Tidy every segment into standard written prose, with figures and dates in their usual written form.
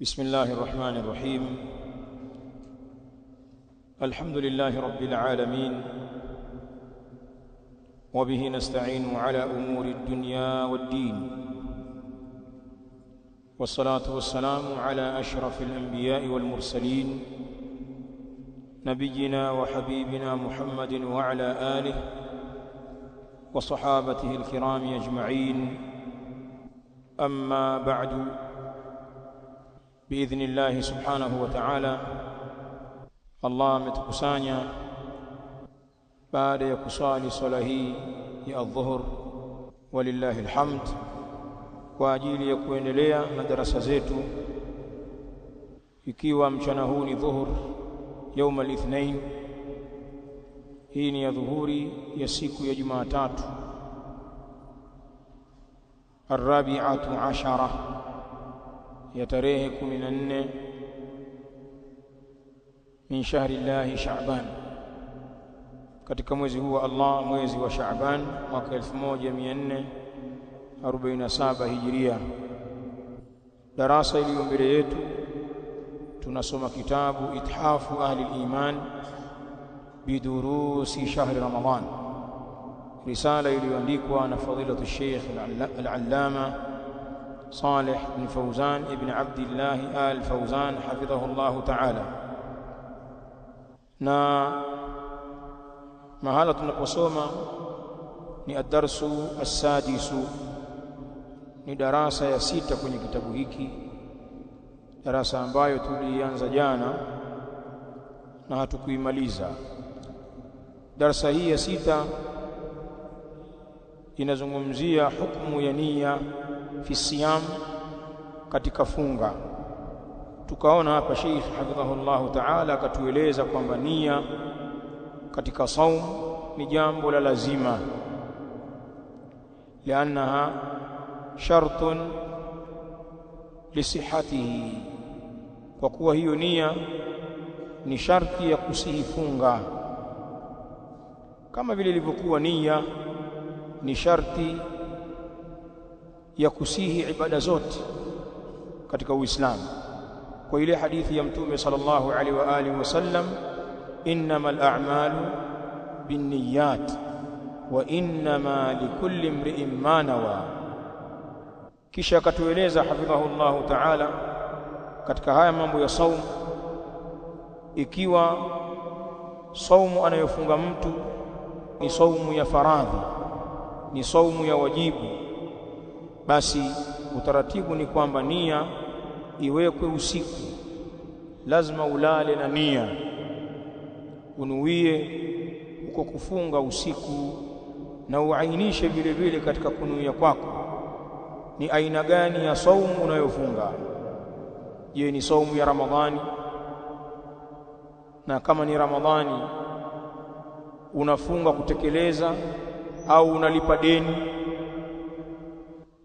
بسم الله الرحمن الرحيم. الحمد لله رب العالمين، وبه نستعين على أمور الدنيا والدين، والصلاة والسلام على أشرف الأنبياء والمرسلين نبينا وحبيبنا محمد وعلى آله وصحابته الكرام أجمعين. أما بعد، بإذن الله سبحانه وتعالى Allah ametukusanya baada ya kusali swala hii ya adhuhur, walillahi alhamd, kwa ajili ya kuendelea na darasa zetu, ikiwa mchana huu ni dhuhur يوم الاثنين. Hii ni ya dhuhuri ya siku ya Jumatatu, الرابعة عشرة ya tarehe 14 min shahri llahi Sha'ban, katika mwezi huu wa Allah, mwezi wa Sha'ban mwaka 1447 Hijria. Darasa iliyo mbele yetu tunasoma kitabu Ithafu Ahli al-Iman bidurusi shahri Ramadan, risala iliyoandikwa na fadilatu Sheikh al-Allama Saleh bin Fawzan ibn Abdullah al-Fawzan hafidhahu Allah ta'ala. Na mahala tunaposoma ni ad-darsu as-sadisu, ni darasa ya 6 kwenye kitabu hiki, darasa ambayo tulianza jana na hatukuimaliza. Darasa hii ya 6 inazungumzia hukumu ya nia fi siyam, katika funga. Tukaona hapa Sheikh hafidhahullah ta'ala akatueleza kwamba nia katika saum ni jambo la lazima, lianaha shartun lisihatihi, kwa kuwa hiyo nia ni sharti ya kusihi funga, kama vile ilivyokuwa nia ni sharti ya kusihi ibada zote katika Uislamu, kwa ile hadithi ya Mtume sallallahu alaihi wa alihi wasallam, innamal a'malu binniyat wa innama likulli imri'in ma nawa. Kisha akatueleza hafidhahullahu ta'ala katika haya mambo ya saum, ikiwa saumu anayofunga mtu ni saumu ya faradhi, ni saumu ya wajibu, basi utaratibu ni kwamba nia iwekwe usiku. Lazima ulale na nia, unuie uko kufunga usiku, na uainishe vile vile katika kunuia kwako ni aina gani ya saumu unayofunga. Je, ni saumu ya Ramadhani? Na kama ni Ramadhani unafunga kutekeleza au unalipa deni,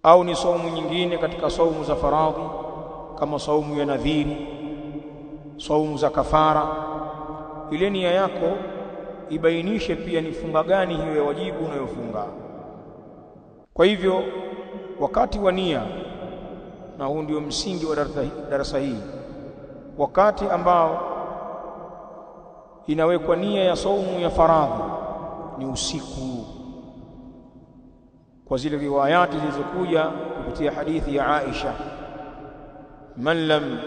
au ni saumu nyingine katika saumu za faradhi kama saumu ya nadhiri, saumu za kafara. Ile nia yako ibainishe pia ni funga gani hiyo ya wajibu unayofunga. Kwa hivyo wakati wa nia, na huu ndio msingi wa darasa hii, wakati ambao inawekwa nia ya saumu ya faradhi ni usiku, kwa zile riwayati zilizokuja kupitia hadithi ya Aisha, man lam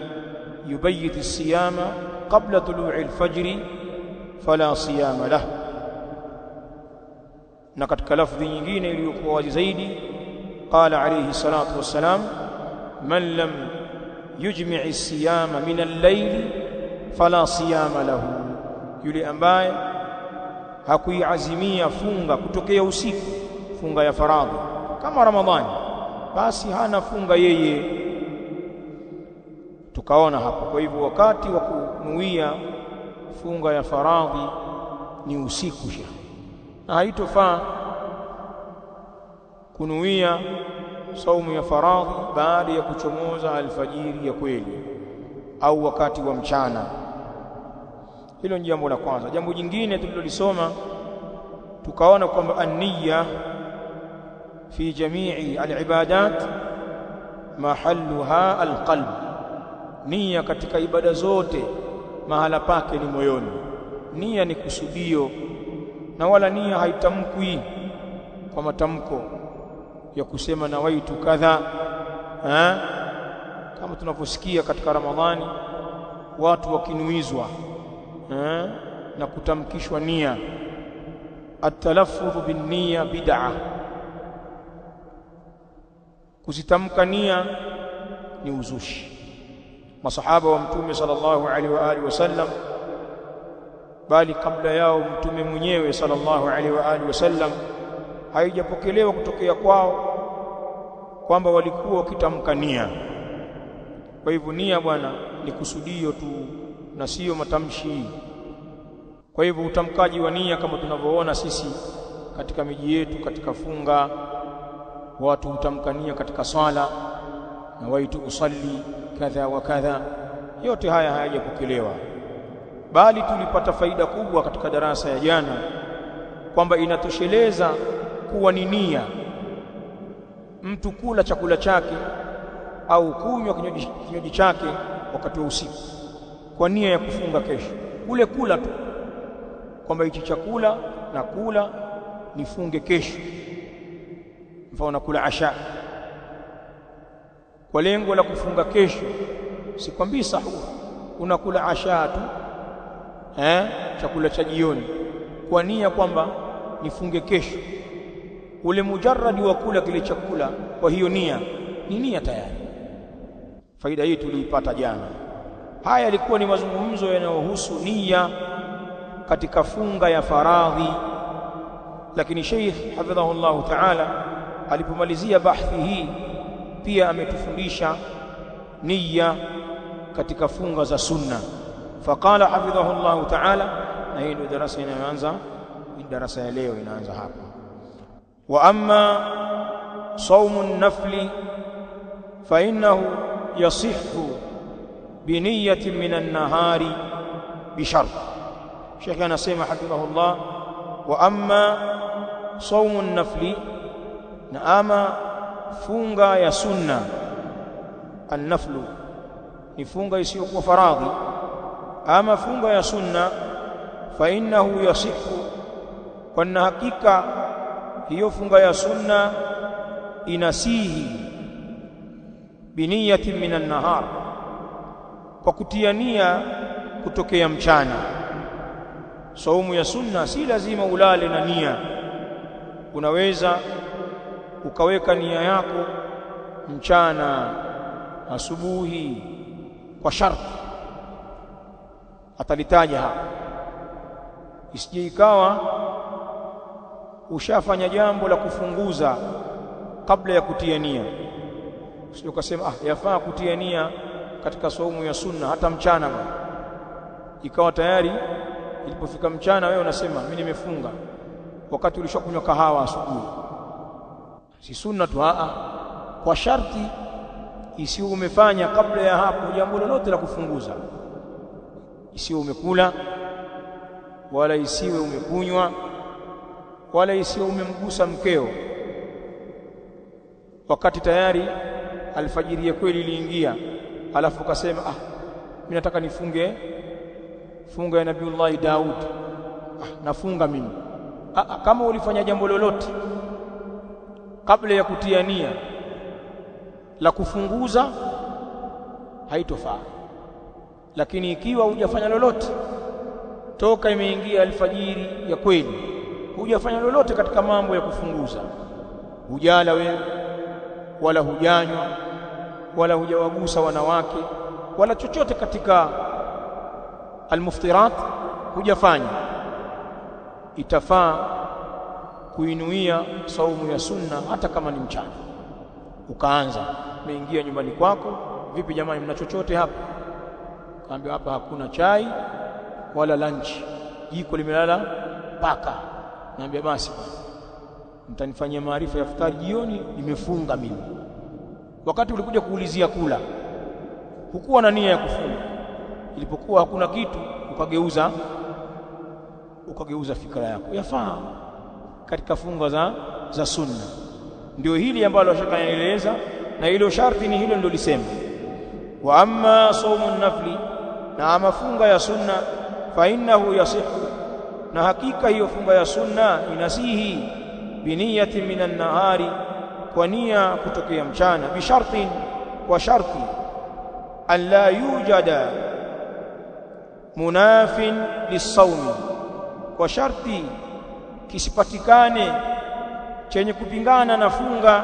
yubayyit as-siyama qabla tulu'i al-fajr fala siyama lahu. Na katika lafdhi nyingine iliyokuwa wazi zaidi, qala alayhi salatu wassalam, man lam yujmi' as-siyama min al-layl fala siyama lahu, yule ambaye hakuiazimia funga kutokea usiku, funga ya faradhi kama Ramadhani, basi hana funga yeye. Tukaona hapo. Kwa hivyo wakati wa kunuia funga ya faradhi ni usiku, na haitofaa kunuia saumu ya faradhi baada ya kuchomoza alfajiri ya kweli au wakati wa mchana. Hilo ni jambo la kwanza. Jambo jingine tulilolisoma tukaona kwamba an-niyya fi jami'i al-ibadat mahalluha al-qalb, nia katika ibada zote mahala pake ni moyoni. Nia ni kusudio, na wala nia haitamkwi kwa matamko ya kusema nawaitu kadha, kama tunavyosikia katika Ramadhani watu wakinuizwa na kutamkishwa nia. At-talaffudhu bin-niyya bid'ah, kuzitamka nia ni uzushi. Masahaba wa Mtume sallallahu alaihi wa alihi wasallam, bali kabla yao Mtume mwenyewe sallallahu alaihi wa alihi wasallam, haijapokelewa kutokea kwao kwamba walikuwa wakitamka nia. Kwa hivyo nia bwana ni kusudio tu na sio matamshi. Kwa hivyo utamkaji wa nia kama tunavyoona sisi katika miji yetu, katika funga watu hutamka nia katika swala, na waitu usalli kadha wa kadha, yote haya hayajapokelewa. Bali tulipata faida kubwa katika darasa ya jana kwamba inatosheleza kuwa ni nia mtu kula chakula chake au kunywa kinywaji chake wakati wa usiku kwa nia ya kufunga kesho. Kule kula tu kwamba hichi chakula na kula nifunge kesho, mfano nakula asha kwa lengo la kufunga kesho. Sikwambii sahur, unakula asha tu chakula cha jioni kwa nia kwamba nifunge kesho. Ule mujarradi wa kula kile chakula kwa hiyo nia ni nia tayari. Faida hii tuliipata jana. Haya yalikuwa ni mazungumzo yanayohusu nia katika funga ya faradhi, lakini Sheikh hafidhahullahu ta'ala alipomalizia bahthi hii pia ametufundisha nia katika funga za sunna. Faqala hafidhahullahu ta'ala, na hii ndio darasa inayoanza, darasa ya leo inaanza hapa. Wa amma sawmu an-nafli fa innahu yasihhu bi niyyatin min an-nahari bi shart. Sheikh anasema hafidhahullah, wa amma sawmu an-nafli, na ama funga ya sunna. An-naflu ni funga isiyokuwa faradhi. Ama funga ya sunna, fa innahu yasihhu, kwa hakika hiyo funga ya sunna inasihi biniyatin minan nahar, kwa kutia nia kutokea mchana. Saumu ya sunna si lazima ulale na nia, unaweza ukaweka nia yako mchana, asubuhi, kwa sharti atalitaja hapa. Isije ikawa ushafanya jambo la kufunguza kabla ya kutia nia. Usije ukasema yafaa kutia nia katika saumu ya sunna hata mchana bwana, ikawa tayari ilipofika mchana wewe unasema mimi nimefunga wakati ulishakunywa kahawa asubuhi. Si sunna tu, kwa sharti isiwe umefanya kabla ya hapo jambo lolote la kufunguza. Isiwe umekula, wala isiwe umekunywa, wala isiwe umemgusa mkeo wakati tayari alfajiri ya kweli iliingia, alafu ukasema mimi nataka nifunge funga ya Nabiiullah Daud, nafunga mimi. Kama ulifanya jambo lolote kabla ya kutia nia la kufunguza haitofaa. Lakini ikiwa hujafanya lolote toka imeingia alfajiri ya kweli, hujafanya lolote katika mambo ya kufunguza, hujala wewe wala hujanywa wala hujawagusa wanawake wala chochote katika almuftirat hujafanya, itafaa kuinuia saumu ya sunna hata kama ni mchana. Ukaanza umeingia nyumbani kwako, vipi jamani, mna chochote hapa? Kaambia hapa hakuna chai wala lunch, jiko limelala paka. Naambia basi mtanifanyia maarifa ya futari jioni, nimefunga mimi. Wakati ulikuja kuulizia kula, hukuwa na nia ya kufunga. Ilipokuwa hakuna kitu, ukageuza fikra yako. Yafaa katika funga za sunna. Ndio hili ambalo shaka yanaeleza, na hilo sharti ni hilo ndio lisema, Wa amma saumu nafli, na ama funga ya sunna, fa innahu yasihu, na hakika hiyo funga ya sunna inasihi, biniyati minan nahari, kwa nia kutokea mchana, bishartin, kwa sharti, an la yujada munafin lisawmi, kwa sharti kisipatikane chenye kupingana na funga,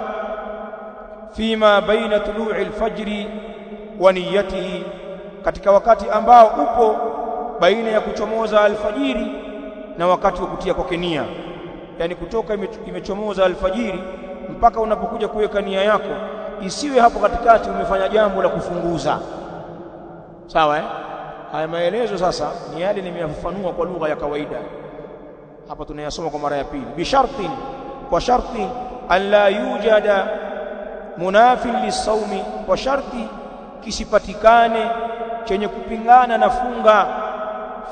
fima baina tulu'i alfajri wa niyatihi, katika wakati ambao upo baina ya kuchomoza alfajiri na wakati wa kutia kwake nia. Yani kutoka imechomoza alfajiri mpaka unapokuja kuweka nia yako, isiwe hapo katikati umefanya jambo la kufunguza. Sawa Haya maelezo sasa ni yale nimeyafafanua kwa lugha ya kawaida, hapa tunayasoma kwa mara ya pili. Bishartin, kwa sharti, alla yujada munafil lisawmi, kwa sharti kisipatikane chenye kupingana na funga,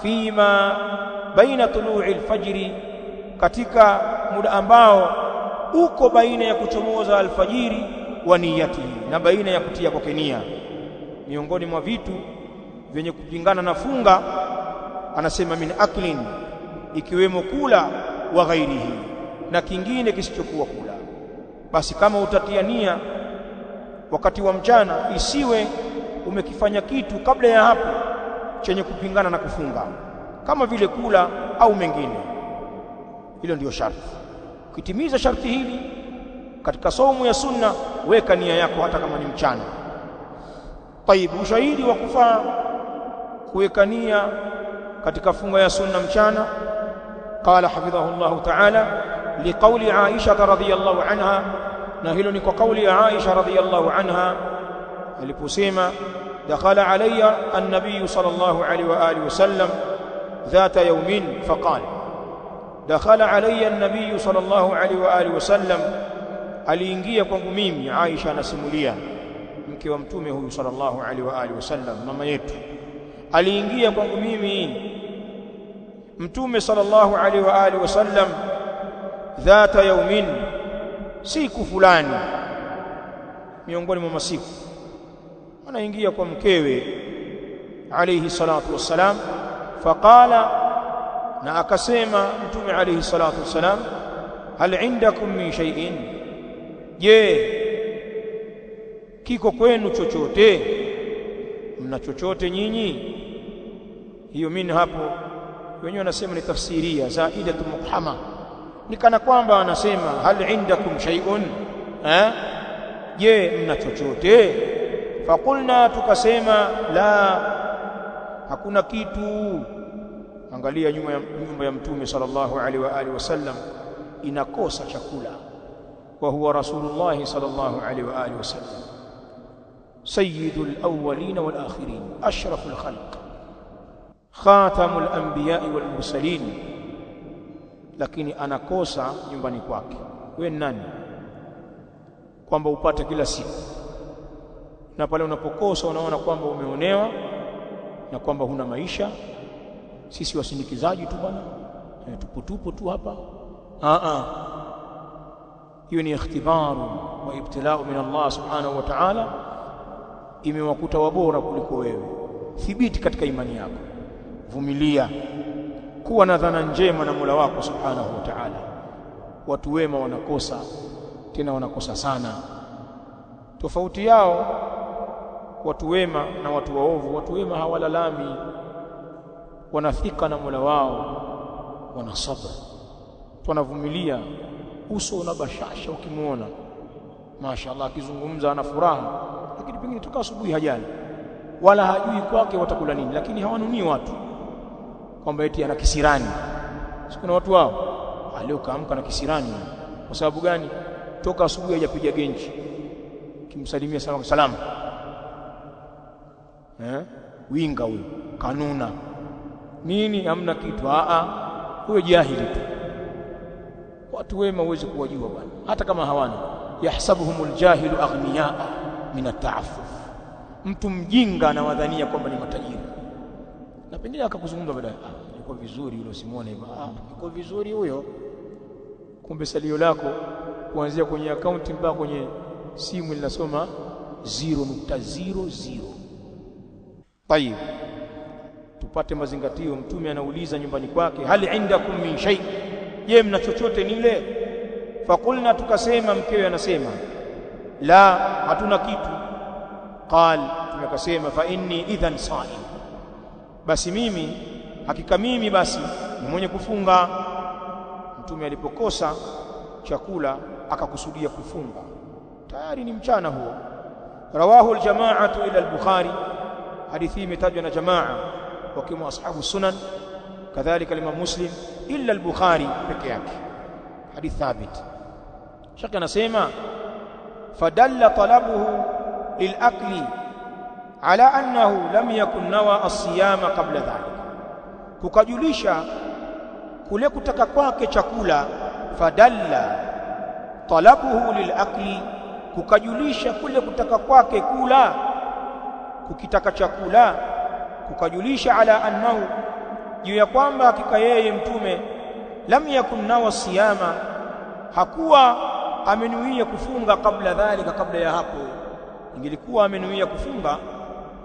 fima baina tulu'i alfajri, katika muda ambao uko baina ya kuchomoza alfajiri wa niyatihi, na baina ya kutia kwake nia. Miongoni mwa vitu vyenye kupingana na funga anasema min aklin, ikiwemo kula, wa ghairihi, na kingine kisichokuwa kula. Basi kama utatia nia wakati wa mchana, isiwe umekifanya kitu kabla ya hapo chenye kupingana na kufunga, kama vile kula au mengine. Hilo ndio sharti. Ukitimiza sharti hili katika saumu ya sunna, weka nia yako hata kama ni mchana. Tayib, ushahidi wa kufaa kuweka nia katika funga ya sunna mchana, qala hafidhahu Allah ta'ala, liqauli Aisha radhiyallahu anha, na hilo ni kwa kauli ya Aisha radhiyallahu anha aliposema, dakhala alayya an-nabiy sallallahu alayhi wa alihi wasallam dhata yawmin faqala, dakhala alayya an-nabiy sallallahu alayhi wa alihi wasallam, aliingia kwangu mimi. Aisha anasimulia, mke wa mtume huyu sallallahu alayhi wa alihi wasallam, mama yetu, aliingia kwangu mimi mtume sallallahu alayhi wa alihi wasallam dhata yawmin, siku fulani miongoni mwa masiku. Anaingia kwa mkewe alayhi salatu wassalam, faqala, na akasema mtume alayhi salatu wassalam, hal indakum min shay'in, je, kiko kwenu chochote? Mna chochote nyinyi? Hiyo min hapo wenyewe wanasema ni tafsiria zaidatu muqhama, ni kana kwamba anasema hal indakum shay'un, je, mna chochote? Faqulna, tukasema la, hakuna kitu. Angalia nyumba ya mtume sallallahu alaihi wa alihi wasallam inakosa chakula, wa huwa rasulullah sallallahu alaihi wa alihi wasallam sayyidul awwalin wal akhirin, ashraful khalq, khatamul anbiya wal mursalin, lakini anakosa nyumbani kwake. Wewe nani kwamba upate kila siku? Na pale unapokosa unaona kwamba umeonewa na kwamba huna maisha. Sisi wasindikizaji tu bwana, tupo tu hapa. Hiyo ni ikhtibaru wa ibtilau min Allah subhanahu wa ta'ala, imewakuta wabora kuliko wewe. Thibiti katika imani yako, vumilia, kuwa na dhana njema na Mola wako subhanahu wa ta'ala. Watu wema wanakosa, tena wanakosa sana. Tofauti yao watu wema na watu waovu, watu wema hawalalami, wanafika na Mola wao, wana sabr, wanavumilia, uso una bashasha. Ukimuona mashaallah akizungumza ana furaha, lakini pengine toka asubuhi hajali wala hajui kwake watakula nini, lakini hawanunii watu kwamba eti ana kisirani. Sikuna watu wao leo kaamka na kisirani. Kwa sababu gani? Toka asubuhi hajapiga genji, kimsalimia salamu, winga huyo, kanuna nini, hamna kitu. Huyo jahili tu. Watu wema huwezi kuwajua bwana, hata kama hawana. Yahsabuhumul jahilu aghniya min at-ta'affuf, mtu mjinga anawadhania kwamba ni matajiri, na pengine akakuzungumza baadaye, yuko vizuri yule, usimuone hivyo, yuko vizuri huyo, kumbe salio lako kuanzia kwenye akaunti mpaka kwenye simu linasoma 0.00. Tayib, tupate mazingatio. Mtume anauliza nyumbani kwake, hal indakum min shay, je, mna chochote nile? Fakulna, tukasema, mkewe anasema, la, hatuna kitu. Qal, tumekasema, fa inni idhan saim, basi mimi, hakika mimi basi ni mwenye kufunga. Mtume alipokosa chakula akakusudia kufunga, tayari ni mchana huo. Rawahu aljamaatu ila al-Bukhari, hadithi imetajwa na jamaa wakiwemo ashabu sunan, kadhalika Imam Muslim, illa al-Bukhari peke yake, hadith thabit. Shaka anasema fadalla talabuhu lilakli ala annahu lam yakun nawa as-siyama qabla dhalika, kukajulisha kule kutaka kwake chakula. Fadalla talabuhu lilakli, kukajulisha kule kutaka kwake kula, kukitaka chakula, kukajulisha ala annahu, juu ya kwamba hakika yeye mtume lam yakun nawa siyama, hakuwa amenuia kufunga kabla dhalika, kabla ya hapo. Ingelikuwa amenuia kufunga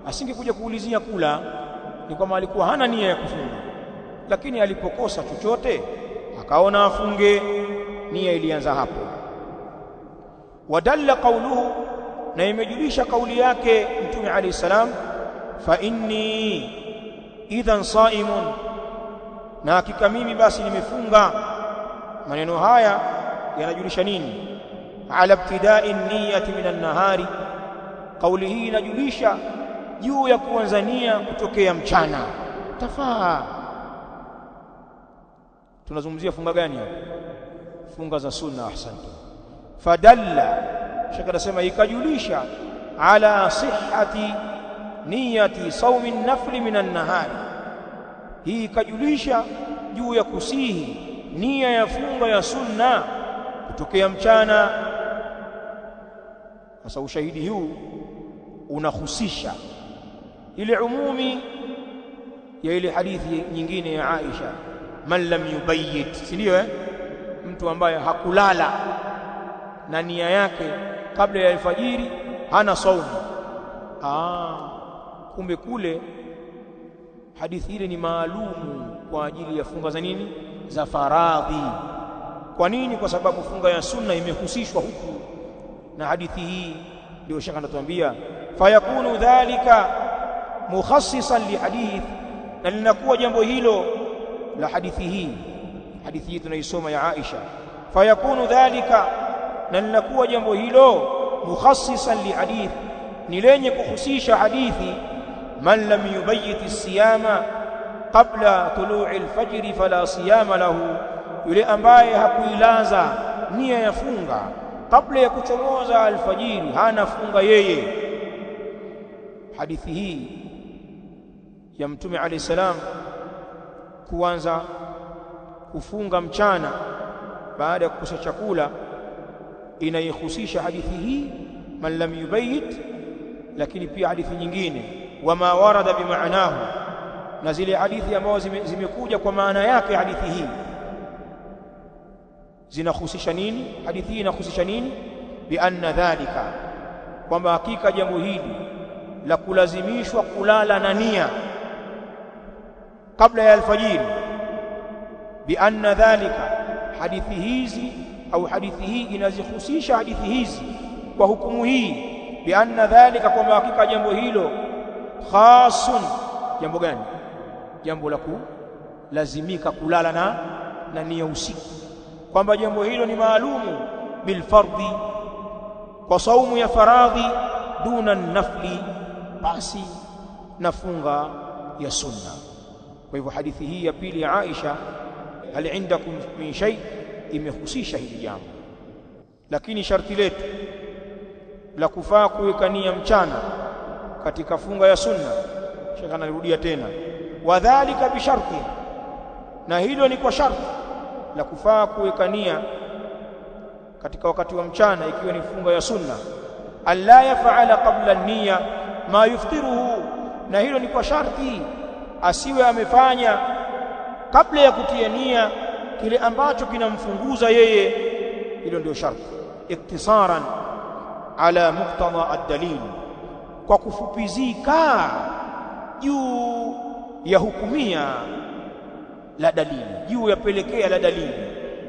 asingekuja kuulizia kula, ni kwamba alikuwa hana nia ya kufunga, lakini alipokosa chochote akaona afunge, nia ilianza hapo. Wadalla qawluhu, na imejulisha kauli yake mtume alayhi salam, fa inni idhan saimun, na hakika mimi basi nimefunga. Maneno haya yanajulisha nini? Ala ibtida'i niyyati minan nahari, kauli hii inajulisha juu ya kuanza nia kutokea mchana. Tafaa, tunazungumzia funga gani hapa? Funga za sunna. Ahsantu. Fadalla, shaka nasema ikajulisha, ala sihhati niyati saumi nafli minan nahari, hii ikajulisha juu ya kusihi nia ya funga ya sunna kutokea mchana. Sasa ushahidi huu unahusisha ile umumi ya ile hadithi nyingine ya Aisha, man lam yubayyit, si ndio? Mtu ambaye hakulala na nia yake kabla ya alfajiri hana saumu. Kumbe kule hadithi ile ni maalumu kwa ajili ya funga za nini? Za faradhi. Kwa nini? Kwa sababu funga ya sunna imehusishwa huku na hadithi hii. Ndio shaka anatuambia fayakunu dhalika mukhassisan lihadith, na linakuwa jambo hilo la hadithi hii tunaisoma ya Aisha. Fayakunu dhalika, na linakuwa jambo hilo mukhassisan lihadith, ni lenye kuhusisha hadithi, man lam yubayyit as-siyama qabla tulu'i al-fajr fala siyama lahu, yule ambaye hakuilaza nia ya funga kabla ya kuchomoza alfajiri hana funga yeye. Hadithi hii ya mtume alayhi salam kuanza kufunga mchana baada ya kukosa chakula inaihusisha hadithi hii man lam yubayyit, lakini pia hadithi nyingine wama warada bimaanahu, na zile hadithi ambazo zimekuja kwa maana yake hadithi hii zinahusisha nini? Hadithi hii inahusisha nini? Bi anna dhalika, kwamba hakika jambo hili la kulazimishwa kulala na nia kabla ya alfajiri, bi anna dhalika, hadithi hizi au hadithi hii inazihusisha hadithi hizi kwa hukumu hii. Bi anna dhalika, kwamba hakika jambo hilo khasun, jambo gani? Jambo la kulazimika kulala na nia usiku, kwamba jambo hilo ni maalumu bil fardhi, kwa saumu ya faradhi, duna nafli, basi na funga ya sunna. Kwa hivyo hadithi hii ya pili ya Aisha, hal indakum min shay, imehusisha hili jambo. Lakini sharti letu la kufaa kuweka nia mchana katika funga ya sunna, shaka narudia tena, wadhālika bi sharti, na hilo ni kwa sharti la kufaa kuweka nia katika wakati wa mchana ikiwa ni funga ya sunna, alla yaf'ala qabla an-niyya ma yuftiruhu, na hilo ni kwa sharti asiwe amefanya kabla ya kutia nia kile ambacho kinamfunguza yeye. Hilo ndio sharti, iktisaran ala muqtada ad-dalil, kwa kufupizika ya hukumia la dalili, juu yapelekea la dalili.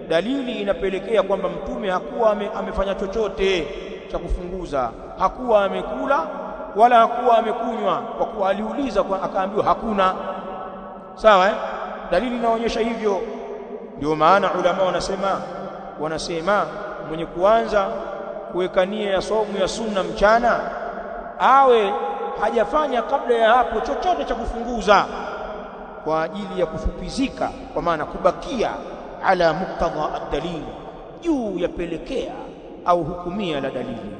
Dalili inapelekea kwamba mtume hakuwa amefanya chochote cha kufunguza, hakuwa amekula wala hakuwa amekunywa, kwa kuwa aliuliza akaambiwa hakuna. Sawa dalili inaonyesha hivyo. Ndio maana ulama wanasema mwenye kuanza kuweka nia ya saumu ya sunna mchana awe hajafanya kabla ya hapo chochote cha kufunguza, kwa ajili ya kufupizika, kwa maana kubakia ala muktadha ad-dalil, juu yapelekea au hukumia la dalili.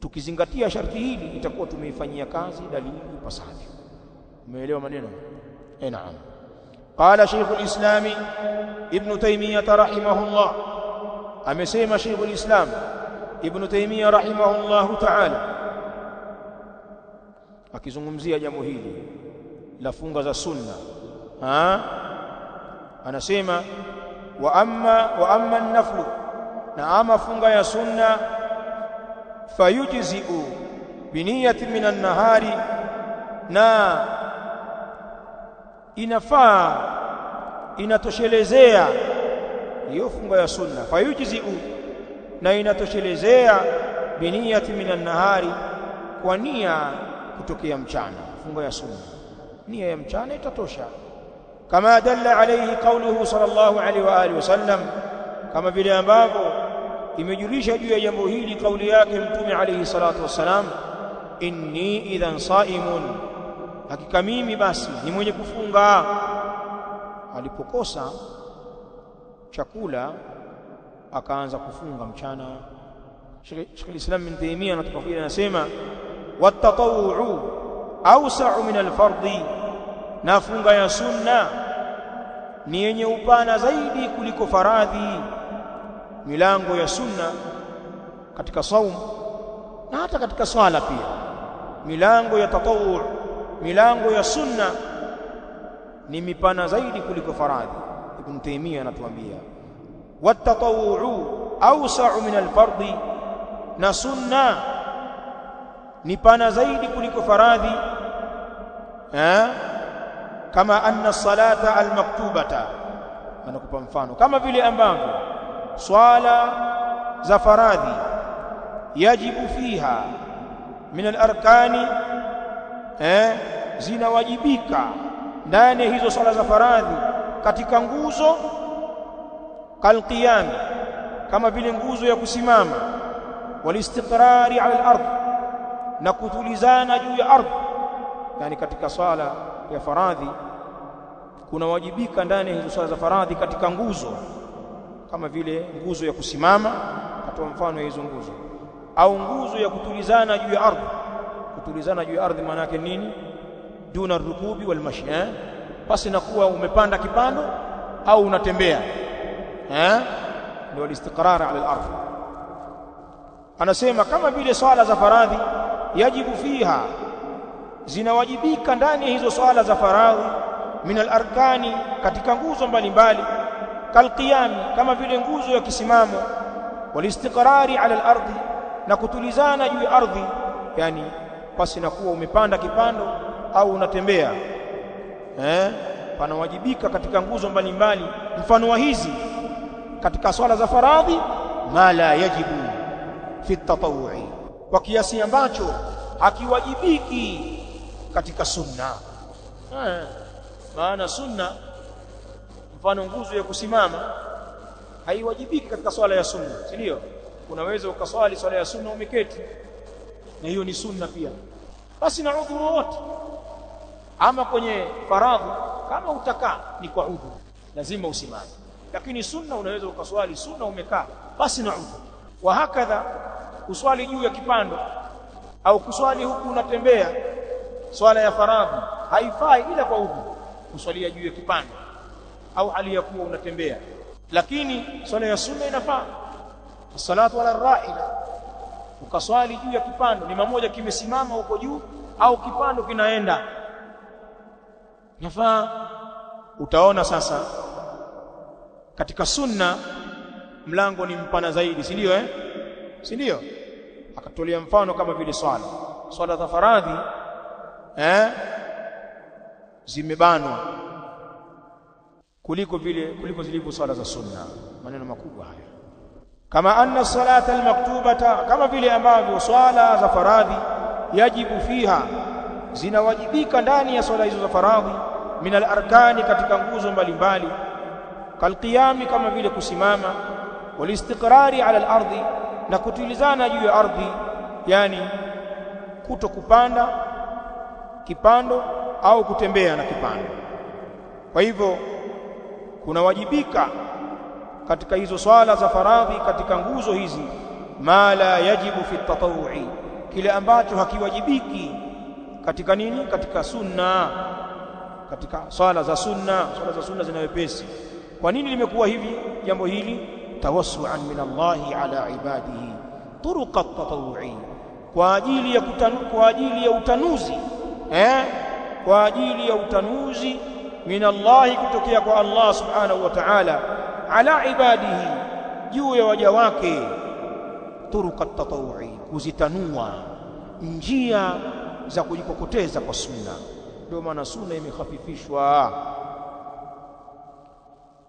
Tukizingatia sharti hili itakuwa tumeifanyia kazi dalili ipasavyo. Umeelewa maneno? Naam. Qala Sheikh al-Islam Ibn Taymiyyah rahimahullah, amesema Sheikh al-Islam Ibn Taymiyyah rahimahullah ta'ala akizungumzia jambo hili la funga za sunna, anasema wa amma an-naflu, na ama funga ya sunna, fayujzi'u bi niyyati min an-nahari, na inafaa inatoshelezea hiyo funga ya sunna, fayujzi'u, na inatoshelezea bi niyyati min an-nahari, kwa nia kutokea mchana. Funga ya sunna nia ya mchana itatosha, kama dalla alayhi qawluhu sallallahu alayhi wa alihi wasallam, kama vile ambavyo imejulisha juu ya jambo hili kauli yake mtume alayhi salatu wassalam, inni idhan saimun, hakika mimi basi ni mwenye kufunga. Alipokosa chakula akaanza kufunga mchana. Sheikh al-Islam Ibn Taymiyyah anasema wat-tatawwu awsa'u min al-fardhi, na funga ya sunna ni yenye upana zaidi kuliko faradhi. Milango ya sunna katika saum na hata katika swala pia, milango ya tatawwu, milango ya sunna ni mipana zaidi kuliko faradhi. Ibn Taymiyyah anatuambia wat-tatawwu awsa'u min al-fardhi, na sunna ni pana zaidi kuliko faradhi. Kama anna salata al-maktubata, anakupa mfano kama vile ambavyo swala za faradhi yajibu fiha min al-arkani, zinawajibika ndani ya hizo swala za faradhi katika nguzo, kalqiyam, kama vile nguzo ya kusimama, walistiqrari ala al-ardh, na kutulizana juu ya ardhi. Yani katika swala ya faradhi kuna wajibika ndani ya hizo swala za faradhi katika nguzo, kama vile nguzo ya kusimama, katoa mfano ya hizo nguzo, au nguzo ya kutulizana juu ya ardhi. Kutulizana juu ya ardhi maana yake nini? Duna rukubi wal mashi, basi na kuwa umepanda kipando au unatembea, ndio al-istiqrar ala al-ardh. Anasema kama vile swala za faradhi yajibu fiha, zinawajibika ndani ya hizo swala za faradhi, min al-arkani, katika nguzo mbalimbali, kalqiyam, kama vile nguzo ya kisimamo, walistiqrari ala al-ardhi, na kutulizana juu ya ardhi, yani pasi na kuwa umepanda kipando au unatembea, panawajibika katika nguzo mbalimbali. Mfano wa hizi katika swala za faradhi, ma la yajibu fi at-tatawwu'i, kwa kiasi ambacho hakiwajibiki katika sunna. Maana sunna, mfano nguzo ya kusimama haiwajibiki katika swala ya sunna, si ndio? Unaweza ukaswali swala ya sunna umeketi, na hiyo ni sunna pia, basi na udhuru wote. Ama kwenye faradhi kama utakaa ni kwa udhuru, lazima usimame, lakini sunna unaweza ukaswali sunna umekaa, basi na udhuru. Wa hakadha uswali juu ya kipando au kuswali huku unatembea, swala ya faradhi haifai ila kwa udhuru kuswalia juu ya kipando au hali ya kuwa unatembea, lakini swala ya sunna inafaa. Salatu ala raila, ukaswali juu ya kipando, ni mmoja kimesimama huko juu au kipando kinaenda, nafaa. Utaona sasa katika sunna mlango ni mpana zaidi, si ndio? Si ndio? Akatolea mfano kama vile swala za faradhi, zimebanwa kuliko zilivyo swala za sunna. Maneno makubwa haya. Kama anna salata almaktubata, kama vile ambavyo swala za faradhi yajibu fiha, zinawajibika ndani ya swala hizo za faradhi, min al-arkani, katika nguzo mbalimbali, kalqiyami, kama vile kusimama, walistiqrari ala al-ardi, na kutulizana juu ya ardhi, yani kuto kupanda kipando au kutembea na kipando. Kwa hivyo kunawajibika katika hizo swala za faradhi, katika nguzo hizi, ma la yajibu fi tatawu'i, kile ambacho hakiwajibiki katika nini? Katika sunna, katika swala za sunna. Swala za sunna zina wepesi. Kwa nini limekuwa hivi jambo hili? Tawassu'an min Allahi ala ibadihi turuqa at-tatawu'i, kwa ajili ya utanuzi kwa ajili ya utanuzi min Allahi, kutokea kwa Allah subhanahu wa ta'ala, ala ibadihi, juu ya waja wake, turuqa at-tatawu'i, kuzitanua njia za kujikokoteza kwa sunna. Ndio maana sunna imekhafifishwa.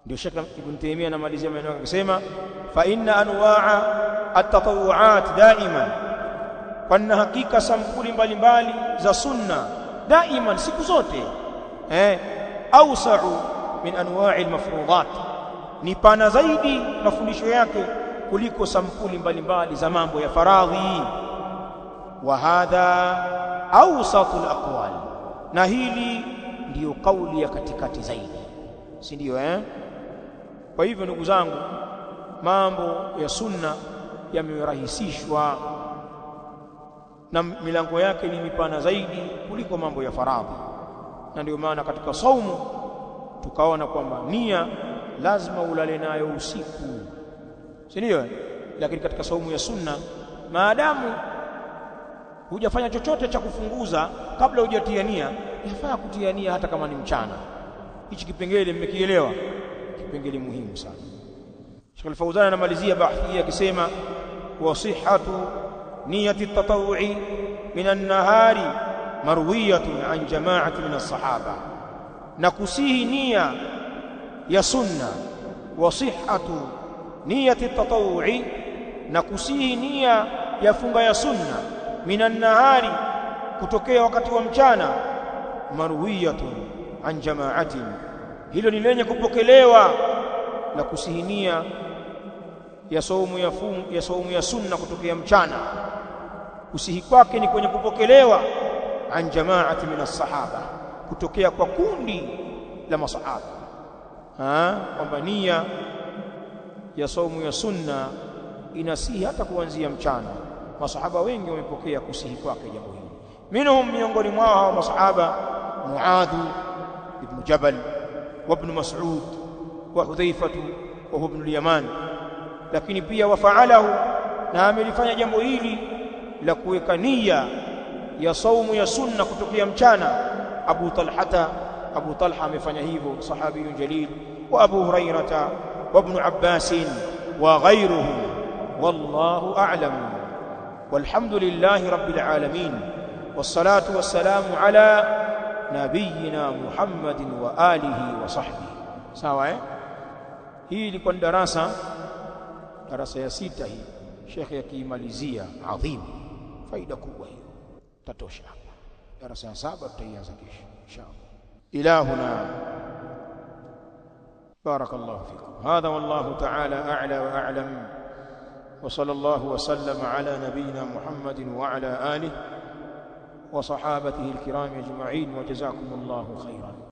Ndio Sheikh Ibn Taymiyyah anamalizia maneno yake akisema, fa inna anwa'a at-tatawu'at daiman, kwa hakika sampuli mbalimbali za sunna daiman, siku zote, awsa'u min anwa'i al-mafruḍat, ni pana zaidi mafundisho yake kuliko sampuli mbalimbali za mambo ya faradhi. Wa hadha awsatu al-aqwal, na hili ndiyo kauli ya katikati zaidi, si ndio? Kwa hivyo ndugu zangu, mambo ya sunna yamerahisishwa na milango yake ni mipana zaidi kuliko mambo ya faradhi. Na ndio maana katika saumu tukaona kwamba nia lazima ulale nayo usiku, si ndio? Lakini katika saumu ya sunna, maadamu hujafanya chochote cha kufunguza kabla hujatia nia, yafaa kutia nia hata kama ni mchana. Hichi kipengele mmekielewa? Kipengele muhimu sana. Sheikh Al-Fawzan anamalizia bahthi akisema, wa sihhatu niyati at-tatawu'i min an-nahari marwiyatun an jama'ati min as-sahaba, na kusihi nia ya sunna. Wa sihhatu niyati at-tatawu'i, na kusihi nia ya funga ya sunna, min an-nahari, kutokea wakati wa mchana, marwiyatun an jama'atin, hilo ni lenye kupokelewa la kusihinia ya saumu ya sunna kutokea mchana. Kusihi kwake ni kwenye kupokelewa an jama'ati min as-sahaba, kutokea kwa kundi la masahaba, kwamba nia ya saumu ya sunna inasihi hata kuanzia mchana. Masahaba wengi wamepokea kusihi kwake jambo hili. Minhum, miongoni mwao hao masahaba, Muadh ibn Jabal wa ibn Mas'ud wa Hudhaifah wa ibn al-Yaman. Lakini pia wafaalahu, na amelifanya jambo hili la kuweka nia ya saumu ya sunna kutokea mchana, Abu Talha amefanya hivyo, sahabiyun jalil, wa Abu Hurairah wa ibn Abbas wa ghayruhum. Wallahu a'lam, walhamdulillahi rabbil alamin, wassalatu wassalamu ala nabiyyina Muhammadin wa alihi wa sahbihi. Sawa, hii ilikuwa darasa ya 6 hii, Sheikh yakimalizia. Adhim, faida kubwa hiyo, tatosha. Darasa ya 7 tutaianza kesho inshallah. Ilahuna barakallahu fikum. Hadha wallahu ta'ala a'la wa a'lam, wa sallallahu wa sallama ala nabiyyina Muhammadin wa ala alihi wa sahabatihi al-kiram ajma'in, wa jazakumullahu khairan.